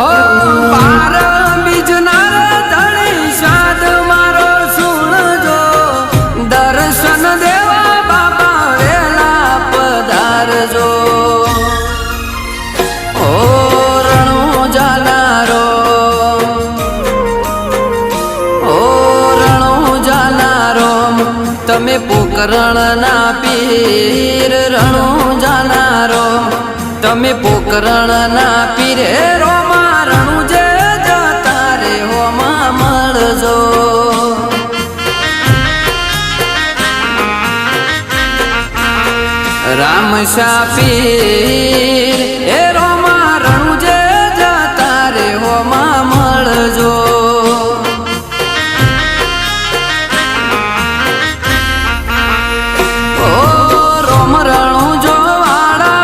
ઓ પાર બીજના ધણી સાદ મારો સુણજો, દર્શન દેવા બાબા વેલા પધારજો. ઓ રણું જાનારો, ઓ રણું જાનારો, તમે પોકરણના પીર રણું જાનારો, તમે પોકરણના પીરે રોમા રણું જે જતા રે હોમાં મળજો. રામ શાહ પીર એ